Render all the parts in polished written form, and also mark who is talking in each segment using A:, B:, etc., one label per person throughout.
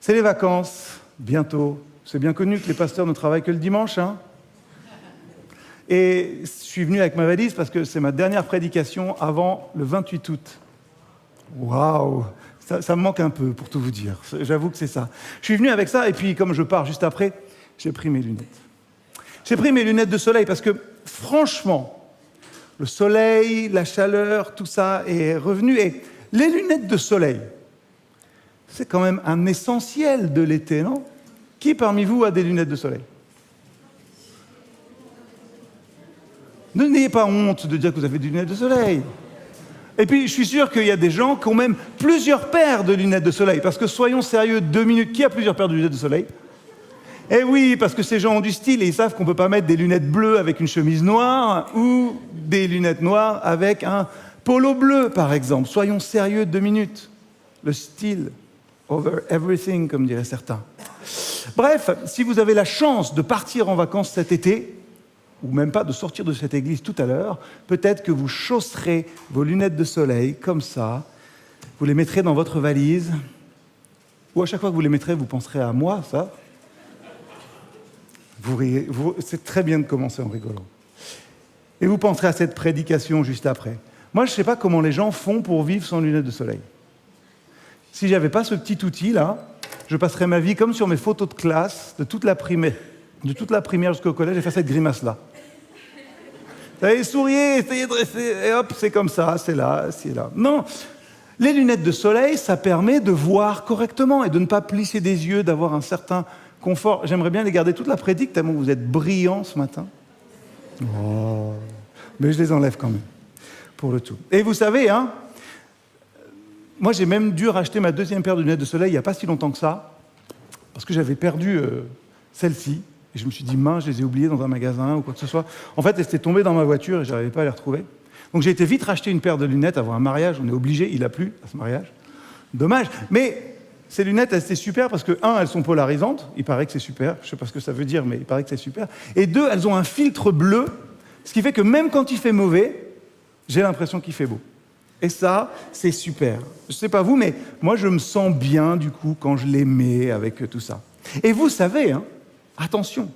A: C'est les vacances, bientôt. C'est bien connu que les pasteurs ne travaillent que le dimanche, hein. Et je suis venu avec ma valise parce que c'est ma dernière prédication avant le 28 août. Waouh, ça me manque un peu, pour tout vous dire. J'avoue que c'est ça. Je suis venu avec ça, et puis comme je pars juste après, j'ai pris mes lunettes. J'ai pris mes lunettes de soleil parce que, franchement, le soleil, la chaleur, tout ça est revenu. Et les lunettes de soleil, c'est quand même un essentiel de l'été, non? Qui parmi vous a des lunettes de soleil? Ne n'ayez pas honte de dire que vous avez des lunettes de soleil. Et puis, je suis sûr qu'il y a des gens qui ont même plusieurs paires de lunettes de soleil. Parce que, soyons sérieux, 2 minutes, qui a plusieurs paires de lunettes de soleil? Eh oui, parce que ces gens ont du style et ils savent qu'on ne peut pas mettre des lunettes bleues avec une chemise noire ou des lunettes noires avec un polo bleu, par exemple. Soyons sérieux 2 minutes. Le style over everything, comme diraient certains. Bref, si vous avez la chance de partir en vacances cet été, ou même pas de sortir de cette église tout à l'heure, peut-être que vous chausserez vos lunettes de soleil, comme ça, vous les mettrez dans votre valise, ou à chaque fois que vous les mettrez, vous penserez à moi, ça. Vous riez, c'est très bien de commencer en rigolant. Et vous penserez à cette prédication juste après. Moi, je ne sais pas comment les gens font pour vivre sans lunettes de soleil. Si je n'avais pas ce petit outil-là, je passerais ma vie comme sur mes photos de classe de toute la primaire jusqu'au collège, et faire cette grimace-là. Vous savez, souriez, essayez de rester, et hop, c'est comme ça, c'est là, c'est là. Non, les lunettes de soleil, ça permet de voir correctement et de ne pas plisser des yeux, d'avoir un certain confort. J'aimerais bien les garder toute la prédique, tellement vous êtes brillants ce matin. Oh. Mais je les enlève quand même, pour le tout. Et vous savez, hein, moi j'ai même dû racheter ma 2e paire de lunettes de soleil il n'y a pas si longtemps que ça, parce que j'avais perdu celle-ci. Et je me suis dit, mince, je les ai oubliées dans un magasin ou quoi que ce soit. En fait, elles étaient tombées dans ma voiture et je n'arrivais pas à les retrouver. Donc j'ai été vite racheter une paire de lunettes avant un mariage. On est obligé, il a plu à ce mariage. Dommage. Mais ces lunettes, elles étaient super parce que, 1, elles sont polarisantes. Il paraît que c'est super. Je ne sais pas ce que ça veut dire, mais il paraît que c'est super. Et 2, elles ont un filtre bleu, ce qui fait que même quand il fait mauvais, j'ai l'impression qu'il fait beau. Et ça, c'est super. Je ne sais pas vous, mais moi, je me sens bien, du coup, quand je les mets avec tout ça. Et vous savez, hein, attention,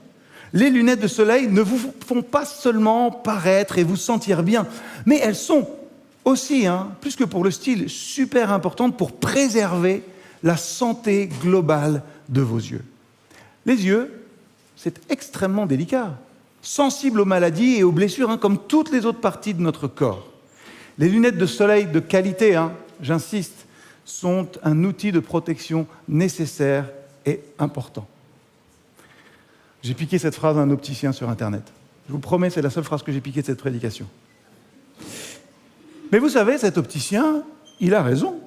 A: les lunettes de soleil ne vous font pas seulement paraître et vous sentir bien, mais elles sont aussi, plus que pour le style, super importantes pour préserver la santé globale de vos yeux. Les yeux, c'est extrêmement délicat, sensible aux maladies et aux blessures, comme toutes les autres parties de notre corps. Les lunettes de soleil de qualité, j'insiste, sont un outil de protection nécessaire et important. J'ai piqué cette phrase à un opticien sur Internet. Je vous promets, c'est la seule phrase que j'ai piquée de cette prédication. Mais vous savez, cet opticien, il a raison.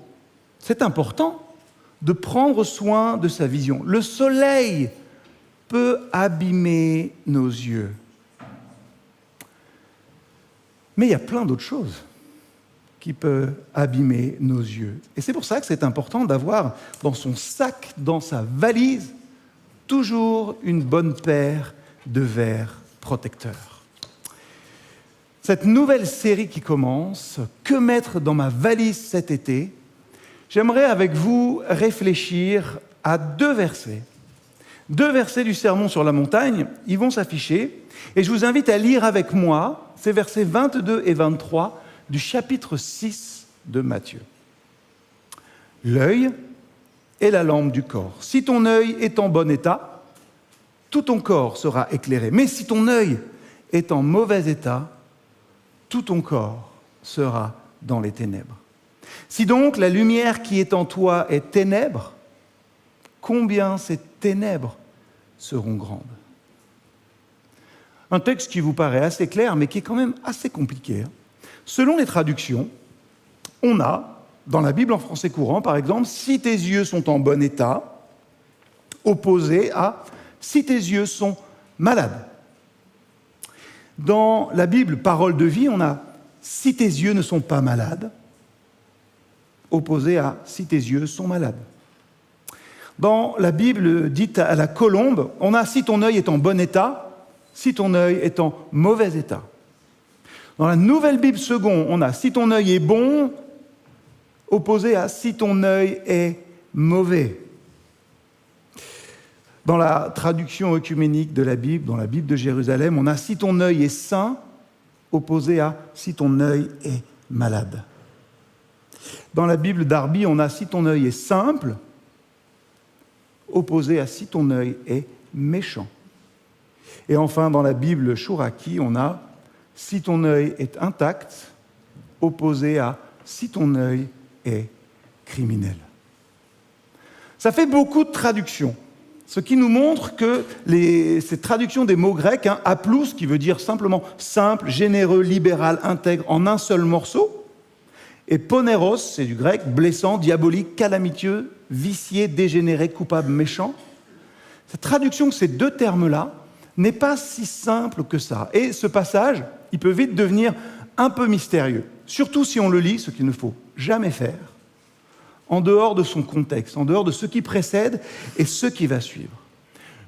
A: C'est important de prendre soin de sa vision. Le soleil peut abîmer nos yeux. Mais il y a plein d'autres choses qui peuvent abîmer nos yeux. Et c'est pour ça que c'est important d'avoir dans son sac, dans sa valise, toujours une bonne paire de verres protecteurs. Cette nouvelle série qui commence, que mettre dans ma valise cet été? J'aimerais avec vous réfléchir à 2 versets. 2 versets du Sermon sur la montagne, ils vont s'afficher, et je vous invite à lire avec moi ces versets 22 et 23 du chapitre 6 de Matthieu. L'œil est la lampe du corps. Si ton œil est en bon état, tout ton corps sera éclairé. Mais si ton œil est en mauvais état, tout ton corps sera dans les ténèbres. Si donc la lumière qui est en toi est ténèbres, combien ces ténèbres seront grandes? Un texte qui vous paraît assez clair, mais qui est quand même assez compliqué. Selon les traductions, on a, dans la Bible en français courant, par exemple, « Si tes yeux sont en bon état », opposé à « Si tes yeux sont malades ». Dans la Bible Parole de vie, on a « Si tes yeux ne sont pas malades », opposé à « Si tes yeux sont malades ». Dans la Bible dite à la Colombe, on a « Si ton œil est en bon état », si ton œil est en mauvais état. Dans la Nouvelle Bible Second, on a « si ton œil est bon » opposé à « si ton œil est mauvais ». Dans la traduction œcuménique de la Bible, dans la Bible de Jérusalem, on a « si ton œil est sain » opposé à « si ton œil est malade ». Dans la Bible d'Arby, on a « si ton œil est simple » opposé à « si ton œil est méchant ». Et enfin, dans la Bible Chouraki, on a « si ton œil est intact » opposé à « si ton œil est criminel ». Ça fait beaucoup de traductions, ce qui nous montre que ces traductions des mots grecs, aplous, qui veut dire simplement simple, généreux, libéral, intègre, en un seul morceau, et poneros, c'est du grec, blessant, diabolique, calamiteux, vicié, dégénéré, coupable, méchant. Cette traduction de ces deux termes-là n'est pas si simple que ça. Et ce passage, il peut vite devenir un peu mystérieux, surtout si on le lit, ce qu'il ne faut jamais faire, en dehors de son contexte, en dehors de ce qui précède et ce qui va suivre.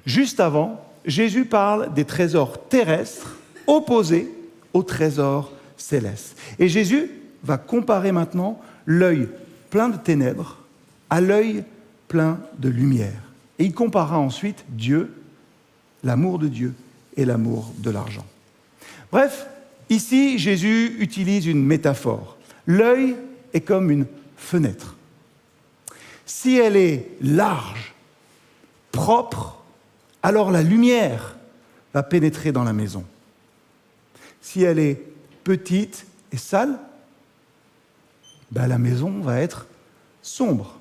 A: Juste avant, Jésus parle des trésors terrestres opposés aux trésors célestes. Et Jésus va comparer maintenant l'œil plein de ténèbres à l'œil plein de lumière. Et il comparera ensuite Dieu, l'amour de Dieu et l'amour de l'argent. Bref, ici, Jésus utilise une métaphore. L'œil est comme une fenêtre. Si elle est large, propre, alors la lumière va pénétrer dans la maison. Si elle est petite et sale, la maison va être sombre.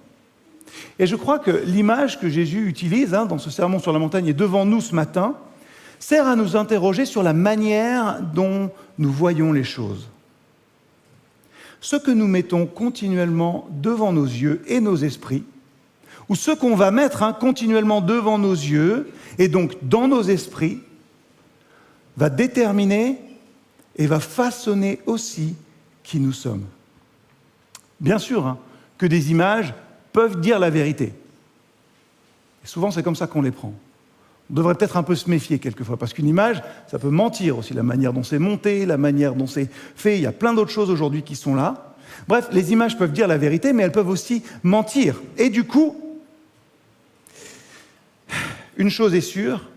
A: Et je crois que l'image que Jésus utilise dans ce sermon sur la montagne et devant nous ce matin sert à nous interroger sur la manière dont nous voyons les choses. Ce que nous mettons continuellement devant nos yeux et nos esprits, ou ce qu'on va mettre continuellement devant nos yeux et donc dans nos esprits, va déterminer et va façonner aussi qui nous sommes. Bien sûr que des images peuvent dire la vérité. Et souvent, c'est comme ça qu'on les prend. On devrait peut-être un peu se méfier quelquefois, parce qu'une image, ça peut mentir aussi, la manière dont c'est monté, la manière dont c'est fait. Il y a plein d'autres choses aujourd'hui qui sont là. Bref, les images peuvent dire la vérité, mais elles peuvent aussi mentir. Et du coup, une chose est sûre,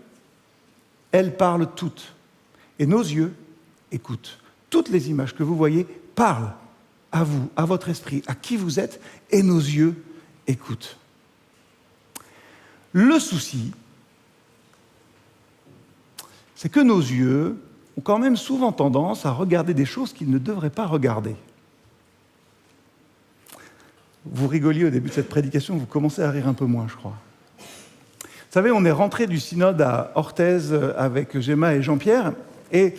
A: elles parlent toutes. Et nos yeux écoutent. Toutes les images que vous voyez parlent à vous, à votre esprit, à qui vous êtes, et nos yeux écoutent. Le souci, c'est que nos yeux ont quand même souvent tendance à regarder des choses qu'ils ne devraient pas regarder. Vous rigoliez au début de cette prédication, vous commencez à rire un peu moins, je crois. Vous savez, on est rentré du synode à Orthez avec Gemma et Jean-Pierre, et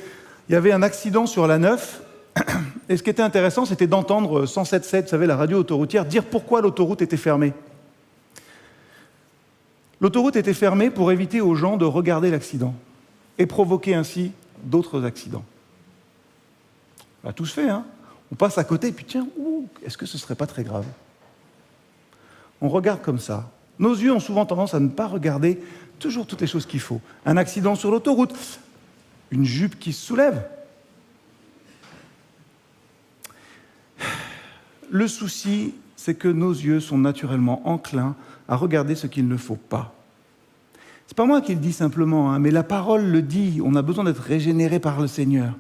A: il y avait un accident sur la 9, et ce qui était intéressant, c'était d'entendre 107.7, vous savez, la radio autoroutière, dire pourquoi l'autoroute était fermée. L'autoroute était fermée pour éviter aux gens de regarder l'accident et provoquer ainsi d'autres accidents. On a tous fait, on passe à côté et puis tiens, est-ce que ce ne serait pas très grave? On regarde comme ça. Nos yeux ont souvent tendance à ne pas regarder toujours toutes les choses qu'il faut. Un accident sur l'autoroute, une jupe qui se soulève. Le souci, c'est que nos yeux sont naturellement enclins à regarder ce qu'il ne faut pas. C'est pas moi qui le dis simplement, mais la parole le dit, on a besoin d'être régénéré par le Seigneur.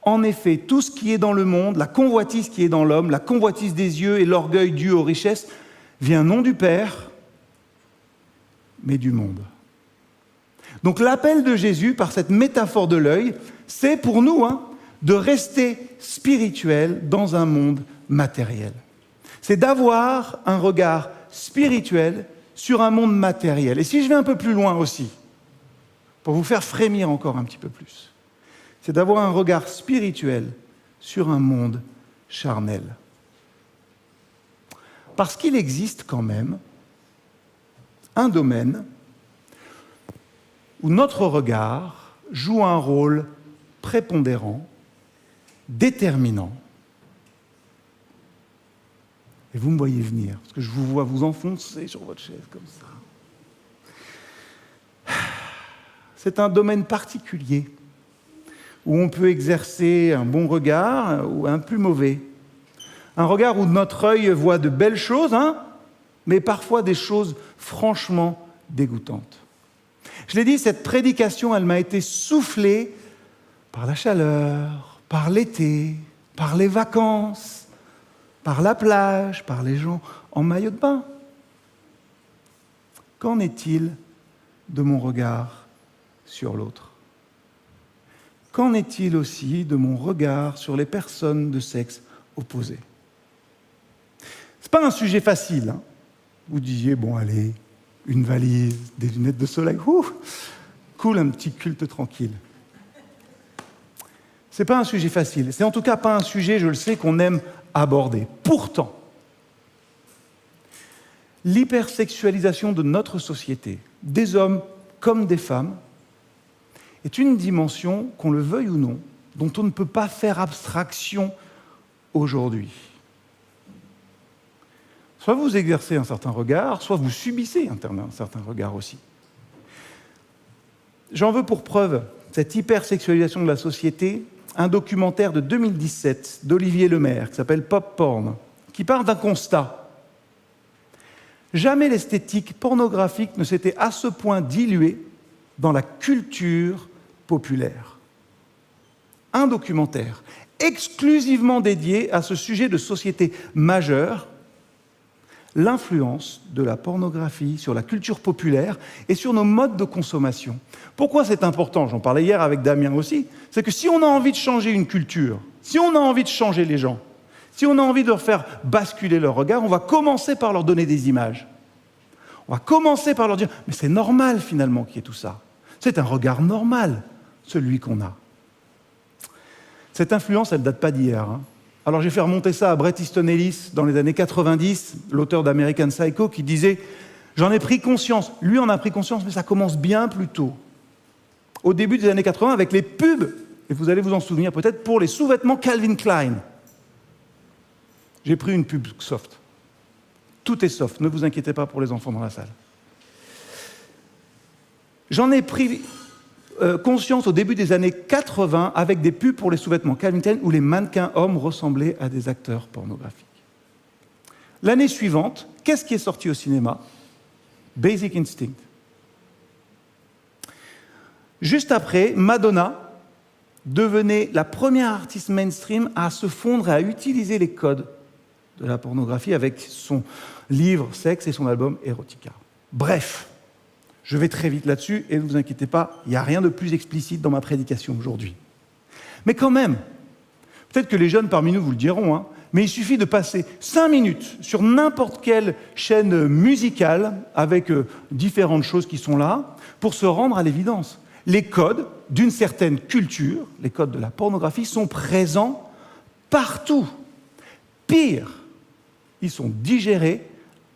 A: En effet, tout ce qui est dans le monde, la convoitise qui est dans l'homme, la convoitise des yeux et l'orgueil dû aux richesses, vient non du Père, mais du monde. Donc l'appel de Jésus, par cette métaphore de l'œil, c'est pour nous de rester spirituel dans un monde matériel. C'est d'avoir un regard spirituel sur un monde matériel. Et si je vais un peu plus loin aussi, pour vous faire frémir encore un petit peu plus, c'est d'avoir un regard spirituel sur un monde charnel. Parce qu'il existe quand même un domaine où notre regard joue un rôle prépondérant, déterminant. Et vous me voyez venir, parce que je vous vois vous enfoncer sur votre chaise comme ça. C'est un domaine particulier où on peut exercer un bon regard ou un plus mauvais. Un regard où notre œil voit de belles choses, mais parfois des choses franchement dégoûtantes. Je l'ai dit, cette prédication, elle m'a été soufflée par la chaleur, par l'été, par les vacances, par la plage, par les gens en maillot de bain. Qu'en est-il de mon regard sur l'autre? Qu'en est-il aussi de mon regard sur les personnes de sexe opposé? Ce n'est pas un sujet facile. Hein. Vous disiez, bon allez, une valise, des lunettes de soleil, cool, un petit culte tranquille. Ce n'est pas un sujet facile. C'est en tout cas pas un sujet, je le sais, qu'on aime aborder. Pourtant, l'hypersexualisation de notre société, des hommes comme des femmes, est une dimension, qu'on le veuille ou non, dont on ne peut pas faire abstraction aujourd'hui. Soit vous exercez un certain regard, soit vous subissez un certain regard aussi. J'en veux pour preuve cette hypersexualisation de la société, un documentaire de 2017 d'Olivier Lemaire qui s'appelle Pop Porn, qui part d'un constat. Jamais l'esthétique pornographique ne s'était à ce point diluée dans la culture populaire. Un documentaire exclusivement dédié à ce sujet de société majeur, l'influence de la pornographie sur la culture populaire et sur nos modes de consommation. Pourquoi c'est important? J'en parlais hier avec Damien aussi. C'est que si on a envie de changer une culture, si on a envie de changer les gens, si on a envie de leur faire basculer leur regard, on va commencer par leur donner des images. On va commencer par leur dire « mais c'est normal finalement qu'il y ait tout ça. C'est un regard normal, celui qu'on a. » Cette influence, elle ne date pas d'hier. Hein. Alors j'ai fait remonter ça à Bret Easton Ellis dans les années 90, l'auteur d'American Psycho, qui disait « j'en ai pris conscience ». Lui en a pris conscience, mais ça commence bien plus tôt. Au début des années 80, avec les pubs, et vous allez vous en souvenir peut-être, pour les sous-vêtements Calvin Klein. J'ai pris une pub soft. Tout est soft, ne vous inquiétez pas pour les enfants dans la salle. J'en ai pris conscience au début des années 80 avec des pubs pour les sous-vêtements Calvin Klein où les mannequins hommes ressemblaient à des acteurs pornographiques. L'année suivante, qu'est-ce qui est sorti au cinéma? Basic Instinct. Juste après, Madonna devenait la première artiste mainstream à se fondre et à utiliser les codes de la pornographie avec son livre Sexe et son album Erotica. Bref, je vais très vite là-dessus et ne vous inquiétez pas, il n'y a rien de plus explicite dans ma prédication aujourd'hui. Mais quand même, peut-être que les jeunes parmi nous vous le diront, hein, mais il suffit de passer 5 minutes sur n'importe quelle chaîne musicale avec différentes choses qui sont là pour se rendre à l'évidence. Les codes d'une certaine culture, les codes de la pornographie, sont présents partout. Pire, ils sont digérés,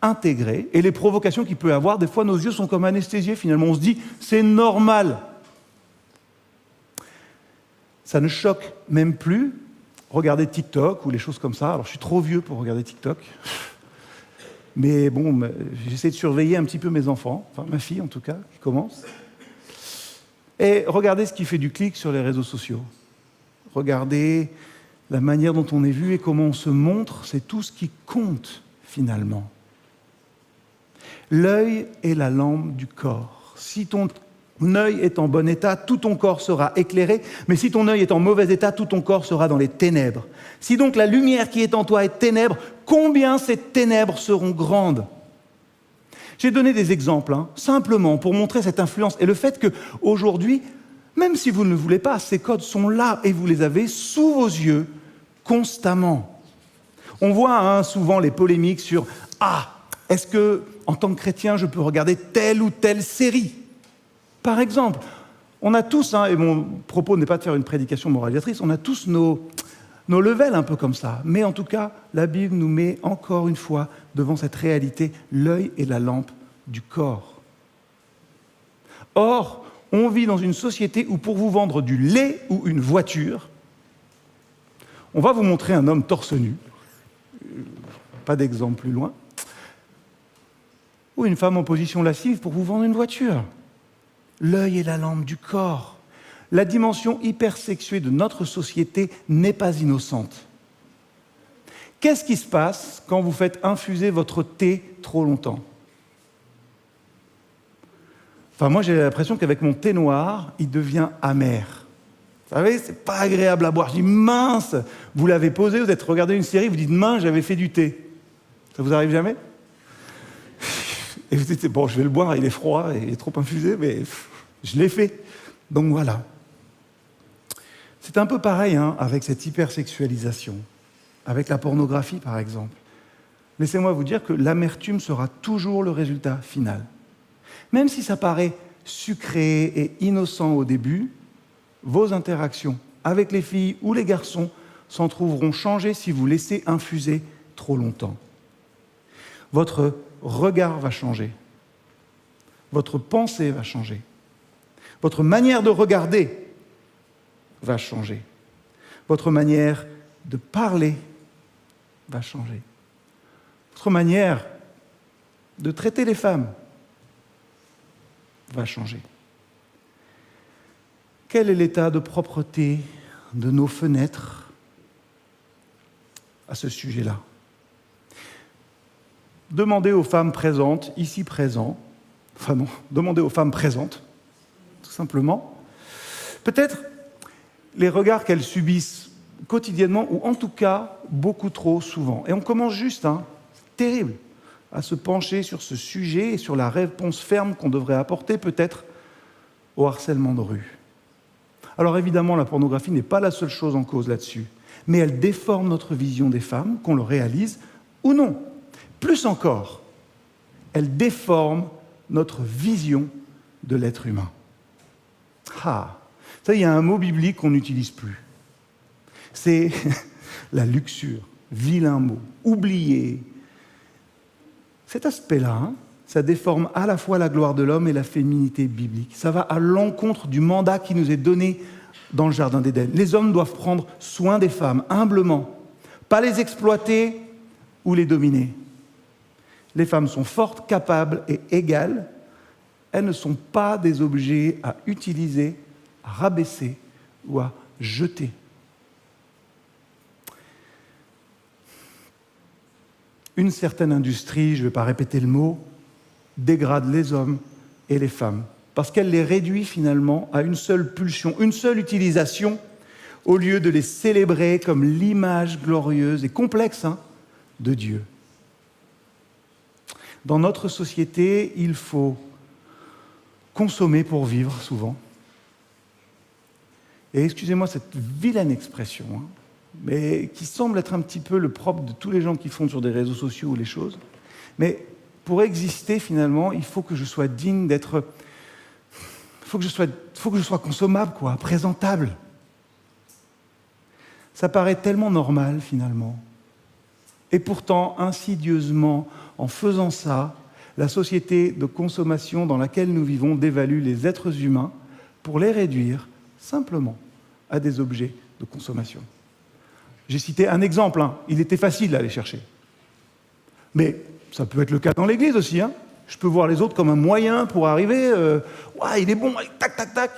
A: intégrés, et les provocations qu'il peut y avoir, des fois nos yeux sont comme anesthésiés, finalement on se dit c'est normal. Ça ne choque même plus. Regardez TikTok ou les choses comme ça. Alors je suis trop vieux pour regarder TikTok, mais bon, j'essaie de surveiller un petit peu mes enfants, enfin ma fille en tout cas, qui commence. Et regardez ce qui fait du clic sur les réseaux sociaux. Regardez la manière dont on est vu et comment on se montre, c'est tout ce qui compte finalement. L'œil est la lampe du corps. Si ton œil est en bon état, tout ton corps sera éclairé, mais si ton œil est en mauvais état, tout ton corps sera dans les ténèbres. Si donc la lumière qui est en toi est ténèbres, combien ces ténèbres seront grandes? J'ai donné des exemples, simplement pour montrer cette influence et le fait qu'aujourd'hui, même si vous ne le voulez pas, ces codes sont là et vous les avez sous vos yeux constamment. On voit souvent les polémiques sur « Ah, est-ce que, en tant que chrétien, je peux regarder telle ou telle série ?» Par exemple, on a tous, et mon propos n'est pas de faire une prédication moralisatrice, on a tous nos levels un peu comme ça. Mais en tout cas, la Bible nous met encore une fois devant cette réalité, l'œil est la lampe du corps. Or, on vit dans une société où pour vous vendre du lait ou une voiture, on va vous montrer un homme torse nu, pas d'exemple plus loin, ou une femme en position lascive pour vous vendre une voiture. L'œil est la lampe du corps. La dimension hypersexuée de notre société n'est pas innocente. Qu'est-ce qui se passe quand vous faites infuser votre thé trop longtemps? Enfin, moi, j'ai l'impression qu'avec mon thé noir, il devient amer. Vous savez, c'est pas agréable à boire. Je dis, mince, vous l'avez posé, vous êtes regardé une série, vous dites, mince, j'avais fait du thé. Ça vous arrive jamais? Et vous dites, bon, je vais le boire, il est froid, il est trop infusé, mais je l'ai fait. Donc voilà. C'est un peu pareil avec cette hypersexualisation, avec la pornographie, par exemple. Laissez-moi vous dire que l'amertume sera toujours le résultat final. Même si ça paraît sucré et innocent au début, vos interactions avec les filles ou les garçons s'en trouveront changées si vous laissez infuser trop longtemps. Votre regard va changer. Votre pensée va changer. Votre manière de regarder va changer. Votre manière de parler va changer. Votre manière de traiter les femmes va changer. Quel est l'état de propreté de nos fenêtres à ce sujet-là? Demandez aux femmes présentes, ici présentes, enfin non, demandez aux femmes présentes, tout simplement, peut-être les regards qu'elles subissent quotidiennement, ou en tout cas beaucoup trop souvent. Et on commence juste, c'est terrible, à se pencher sur ce sujet et sur la réponse ferme qu'on devrait apporter peut-être au harcèlement de rue. Alors évidemment, la pornographie n'est pas la seule chose en cause là-dessus, mais elle déforme notre vision des femmes, qu'on le réalise ou non. Plus encore, elle déforme notre vision de l'être humain. Ah, ça, il y a un mot biblique qu'on n'utilise plus. C'est la luxure, vilain mot, oublié. Cet aspect-là, ça déforme à la fois la gloire de l'homme et la féminité biblique. Ça va à l'encontre du mandat qui nous est donné dans le Jardin d'Éden. Les hommes doivent prendre soin des femmes, humblement, pas les exploiter ou les dominer. Les femmes sont fortes, capables et égales. Elles ne sont pas des objets à utiliser, à rabaisser ou à jeter. Une certaine industrie, je ne vais pas répéter le mot, dégrade les hommes et les femmes, parce qu'elle les réduit finalement à une seule pulsion, une seule utilisation, au lieu de les célébrer comme l'image glorieuse et complexe de Dieu. Dans notre société, il faut consommer pour vivre, souvent. Et excusez-moi cette vilaine expression, mais qui semble être un petit peu le propre de tous les gens qui font sur des réseaux sociaux ou les choses. Mais pour exister, finalement, il faut que je sois digne d'être... Il faut que je sois consommable, présentable. Ça paraît tellement normal, finalement. Et pourtant, insidieusement, en faisant ça, la société de consommation dans laquelle nous vivons dévalue les êtres humains pour les réduire simplement à des objets de consommation. J'ai cité un exemple, il était facile d'aller chercher. Mais ça peut être le cas dans l'Église aussi. Je peux voir les autres comme un moyen pour arriver. Il est bon, allez, tac, tac, tac.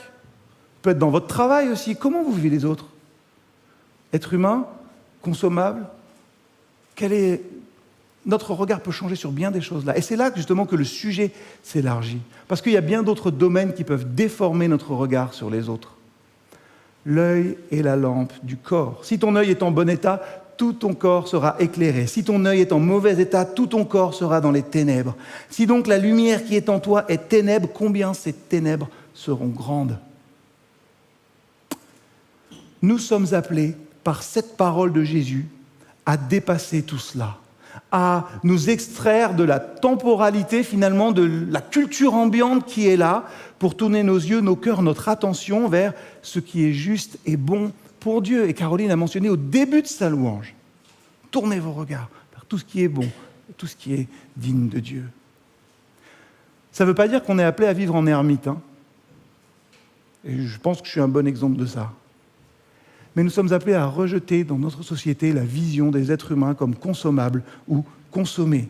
A: Peut être dans votre travail aussi. Comment vous vivez les autres? Être humain, consommable, notre regard peut changer sur bien des choses là. Et c'est là justement que le sujet s'élargit. Parce qu'il y a bien d'autres domaines qui peuvent déformer notre regard sur les autres. L'œil est la lampe du corps. Si ton œil est en bon état, tout ton corps sera éclairé. Si ton œil est en mauvais état, tout ton corps sera dans les ténèbres. Si donc la lumière qui est en toi est ténèbre, combien ces ténèbres seront grandes? Nous sommes appelés par cette parole de Jésus à dépasser tout cela, à nous extraire de la temporalité, finalement, de la culture ambiante qui est là, pour tourner nos yeux, nos cœurs, notre attention vers ce qui est juste et bon pour Dieu. Et Caroline a mentionné au début de sa louange, tournez vos regards vers tout ce qui est bon, tout ce qui est digne de Dieu. Ça ne veut pas dire qu'on est appelé à vivre en ermite. Et je pense que je suis un bon exemple de ça. Mais nous sommes appelés à rejeter dans notre société la vision des êtres humains comme consommables ou consommés.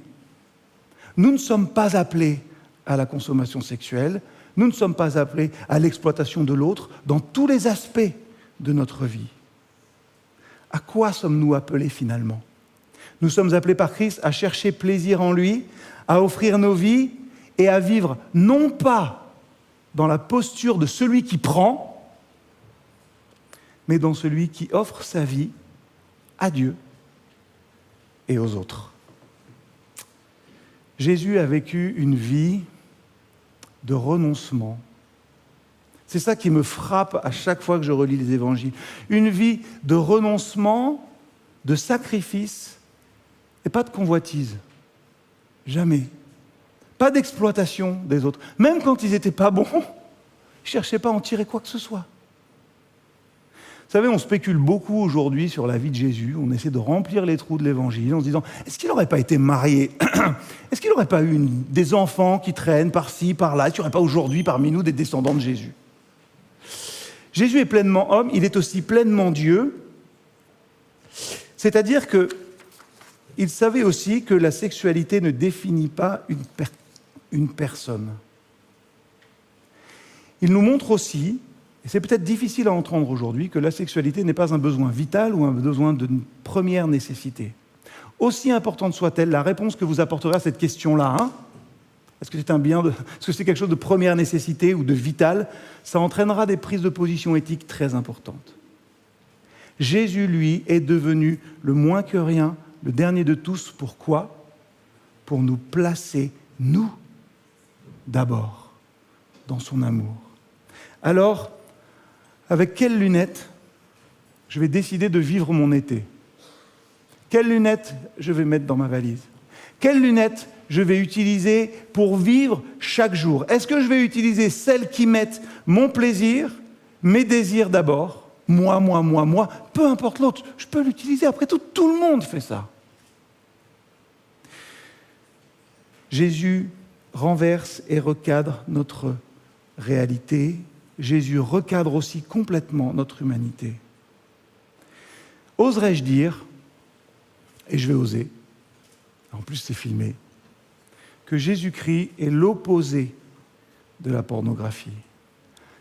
A: Nous ne sommes pas appelés à la consommation sexuelle, nous ne sommes pas appelés à l'exploitation de l'autre dans tous les aspects de notre vie. À quoi sommes-nous appelés finalement? Nous sommes appelés par Christ à chercher plaisir en lui, à offrir nos vies et à vivre non pas dans la posture de celui qui prend, mais dans celui qui offre sa vie à Dieu et aux autres. Jésus a vécu une vie de renoncement. C'est ça qui me frappe à chaque fois que je relis les évangiles. Une vie de renoncement, de sacrifice et pas de convoitise. Jamais. Pas d'exploitation des autres. Même quand ils n'étaient pas bons, ils ne cherchaient pas à en tirer quoi que ce soit. Vous savez, on spécule beaucoup aujourd'hui sur la vie de Jésus. On essaie de remplir les trous de l'évangile en se disant, est-ce qu'il n'aurait pas été marié? Est-ce qu'il n'aurait pas eu des enfants qui traînent par-ci, par-là? Est-ce qu'il n'y aurait pas aujourd'hui parmi nous des descendants de Jésus? Jésus est pleinement homme, il est aussi pleinement Dieu. C'est-à-dire qu'il savait aussi que la sexualité ne définit pas une personne. Il nous montre aussi, et c'est peut-être difficile à entendre aujourd'hui, que la sexualité n'est pas un besoin vital ou un besoin de première nécessité. Aussi importante soit-elle, la réponse que vous apporterez à cette question-là, est-ce que c'est est-ce que c'est quelque chose de première nécessité ou de vital? Ça entraînera des prises de position éthiques très importantes. Jésus, lui, est devenu le moins que rien, le dernier de tous. Pourquoi? Pour nous placer, nous, d'abord, dans son amour. Alors, avec quelles lunettes je vais décider de vivre mon été? Quelles lunettes je vais mettre dans ma valise? Quelles lunettes je vais utiliser pour vivre chaque jour? Est-ce que je vais utiliser celles qui mettent mon plaisir, mes désirs d'abord, moi, peu importe l'autre, je peux l'utiliser, après tout le monde fait ça. Jésus renverse et recadre notre réalité. Jésus recadre aussi complètement notre humanité. Oserais-je dire, et je vais oser, en plus c'est filmé, que Jésus-Christ est l'opposé de la pornographie.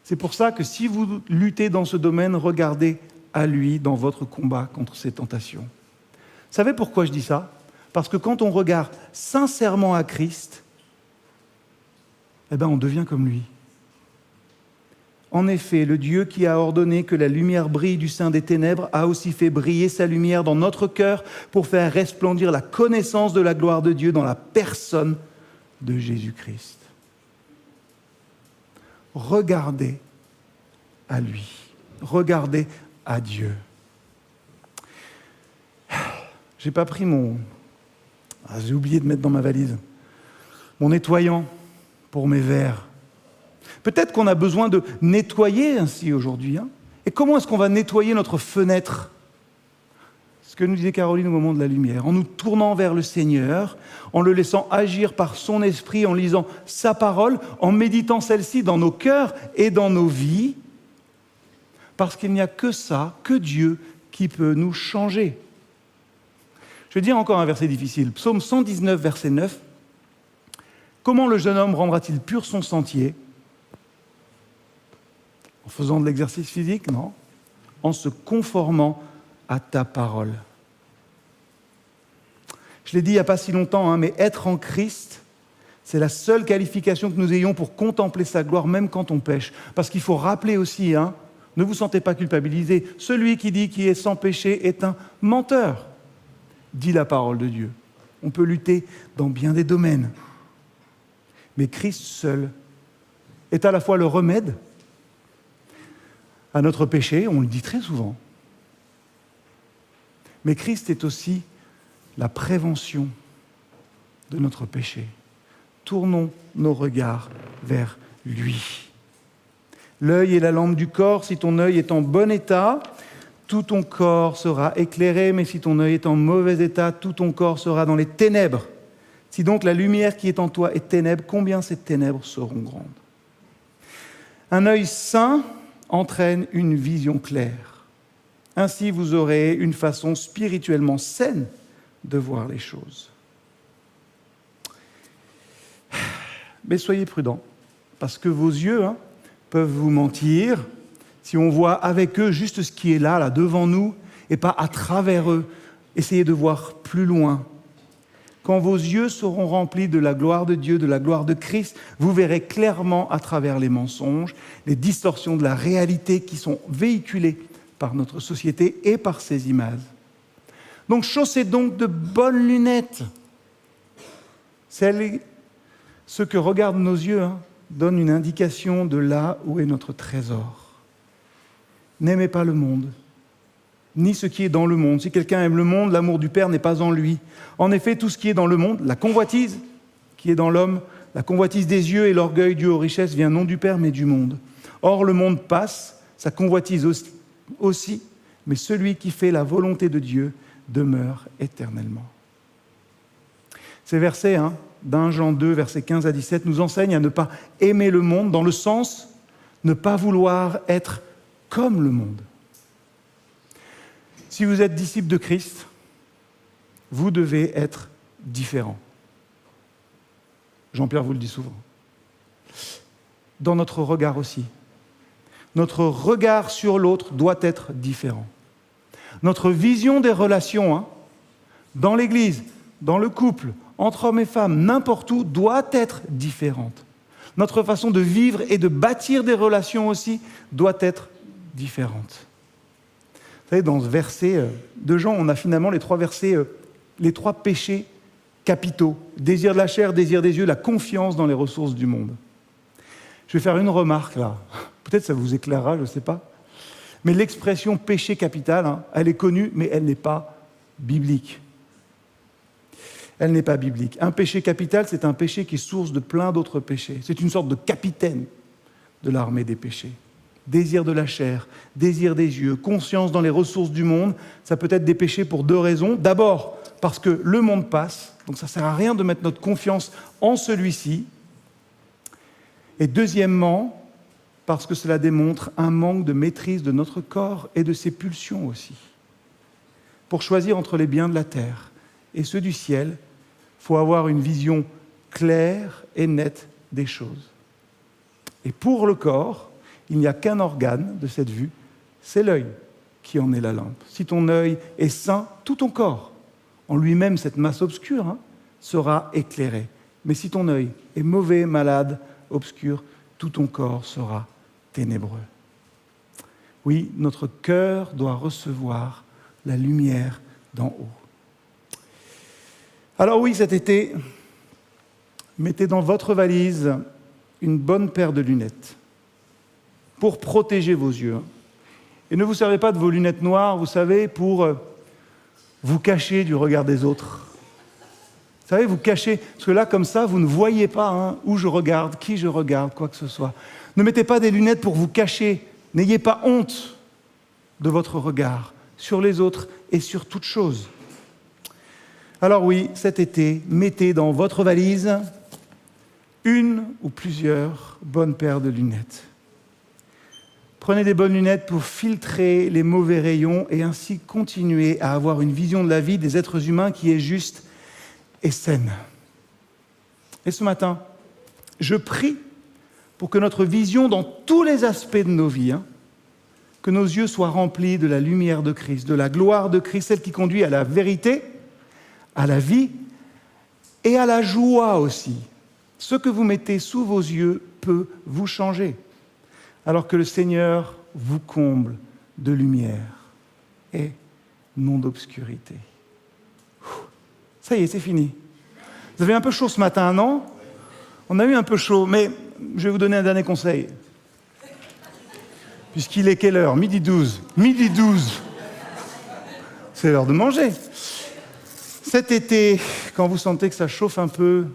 A: C'est pour ça que si vous luttez dans ce domaine, regardez à lui dans votre combat contre ces tentations. Vous savez pourquoi je dis ça? Parce que quand on regarde sincèrement à Christ, on devient comme lui. En effet, le Dieu qui a ordonné que la lumière brille du sein des ténèbres a aussi fait briller sa lumière dans notre cœur pour faire resplendir la connaissance de la gloire de Dieu dans la personne de Jésus-Christ. Regardez à lui, regardez à Dieu. J'ai pas pris j'ai oublié de mettre dans ma valise mon nettoyant pour mes verres. Peut-être qu'on a besoin de nettoyer ainsi aujourd'hui. Et comment est-ce qu'on va nettoyer notre fenêtre? Ce que nous disait Caroline au moment de la lumière, en nous tournant vers le Seigneur, en le laissant agir par son esprit, en lisant sa parole, en méditant celle-ci dans nos cœurs et dans nos vies, parce qu'il n'y a que ça, que Dieu, qui peut nous changer. Je vais dire encore un verset difficile. Psaume 119, verset 9. Comment le jeune homme rendra-t-il pur son sentier? En faisant de l'exercice physique? Non. En se conformant à ta parole. Je l'ai dit il n'y a pas si longtemps, mais être en Christ, c'est la seule qualification que nous ayons pour contempler sa gloire, même quand on pêche. Parce qu'il faut rappeler aussi, ne vous sentez pas culpabilisé, celui qui dit qu'il est sans péché est un menteur, dit la parole de Dieu. On peut lutter dans bien des domaines. Mais Christ seul est à la fois le remède à notre péché, on le dit très souvent. Mais Christ est aussi la prévention de notre péché. Tournons nos regards vers lui. L'œil est la lampe du corps. Si ton œil est en bon état, tout ton corps sera éclairé, mais si ton œil est en mauvais état, tout ton corps sera dans les ténèbres. Si donc la lumière qui est en toi est ténèbres, combien ces ténèbres seront grandes? Un œil sain entraîne une vision claire. Ainsi, vous aurez une façon spirituellement saine de voir les choses. Mais soyez prudents, parce que vos yeux peuvent vous mentir si on voit avec eux juste ce qui est là devant nous, et pas à travers eux. Essayez de voir plus loin. Quand vos yeux seront remplis de la gloire de Dieu, de la gloire de Christ, vous verrez clairement à travers les mensonges, les distorsions de la réalité qui sont véhiculées par notre société et par ces images. Donc, chaussez donc de bonnes lunettes. Ce que regardent nos yeux donne une indication de là où est notre trésor. N'aimez pas le monde, ni ce qui est dans le monde. Si quelqu'un aime le monde, l'amour du Père n'est pas en lui. En effet, tout ce qui est dans le monde, la convoitise qui est dans l'homme, la convoitise des yeux et l'orgueil dû aux richesses vient non du Père mais du monde. Or, le monde passe, sa convoitise aussi, mais celui qui fait la volonté de Dieu demeure éternellement. Ces versets, d'1 Jean 2, versets 15 à 17, nous enseignent à ne pas aimer le monde dans le sens ne pas vouloir être comme le monde. Si vous êtes disciple de Christ, vous devez être différent. Jean-Pierre vous le dit souvent. Dans notre regard aussi. Notre regard sur l'autre doit être différent. Notre vision des relations, dans l'Église, dans le couple, entre hommes et femmes, n'importe où, doit être différente. Notre façon de vivre et de bâtir des relations aussi doit être différente. Vous savez, dans ce verset de Jean, on a finalement les trois péchés capitaux. Désir de la chair, désir des yeux, la confiance dans les ressources du monde. Je vais faire une remarque là. Peut-être ça vous éclairera, je ne sais pas. Mais l'expression péché capital, elle est connue, mais elle n'est pas biblique. Elle n'est pas biblique. Un péché capital, c'est un péché qui est source de plein d'autres péchés. C'est une sorte de capitaine de l'armée des péchés. Désir de la chair, désir des yeux, conscience dans les ressources du monde, ça peut être des péchés pour deux raisons. D'abord, parce que le monde passe, donc ça ne sert à rien de mettre notre confiance en celui-ci. Et deuxièmement, parce que cela démontre un manque de maîtrise de notre corps et de ses pulsions aussi. Pour choisir entre les biens de la terre et ceux du ciel, il faut avoir une vision claire et nette des choses. Et pour le corps, il n'y a qu'un organe de cette vue, c'est l'œil qui en est la lampe. Si ton œil est sain, tout ton corps, en lui-même cette masse obscure, sera éclairé. Mais si ton œil est mauvais, malade, obscur, tout ton corps sera ténébreux. Oui, notre cœur doit recevoir la lumière d'en haut. Alors oui, cet été, mettez dans votre valise une bonne paire de lunettes pour protéger vos yeux. Et ne vous servez pas de vos lunettes noires, vous savez, pour vous cacher du regard des autres. Vous savez, vous cachez, parce que là, comme ça, vous ne voyez pas où je regarde, qui je regarde, quoi que ce soit. Ne mettez pas des lunettes pour vous cacher. N'ayez pas honte de votre regard sur les autres et sur toute chose. Alors oui, cet été, mettez dans votre valise une ou plusieurs bonnes paires de lunettes. Prenez des bonnes lunettes pour filtrer les mauvais rayons et ainsi continuer à avoir une vision de la vie des êtres humains qui est juste et saine. Et ce matin, je prie pour que notre vision dans tous les aspects de nos vies, que nos yeux soient remplis de la lumière de Christ, de la gloire de Christ, celle qui conduit à la vérité, à la vie et à la joie aussi. Ce que vous mettez sous vos yeux peut vous changer, alors que le Seigneur vous comble de lumière et non d'obscurité. Ça y est, c'est fini. Vous avez un peu chaud ce matin, non? On a eu un peu chaud, mais je vais vous donner un dernier conseil. Puisqu'il est quelle heure? 12h. 12h. C'est l'heure de manger. Cet été, quand vous sentez que ça chauffe un peu,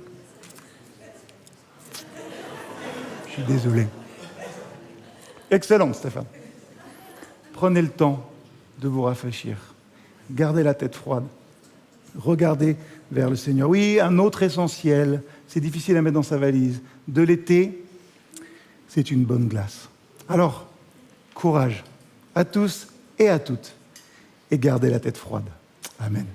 A: je suis désolé. Excellent, Stéphane. Prenez le temps de vous rafraîchir. Gardez la tête froide. Regardez vers le Seigneur. Oui, un autre essentiel, c'est difficile à mettre dans sa valise. De l'été, c'est une bonne glace. Alors, courage à tous et à toutes. Et gardez la tête froide. Amen.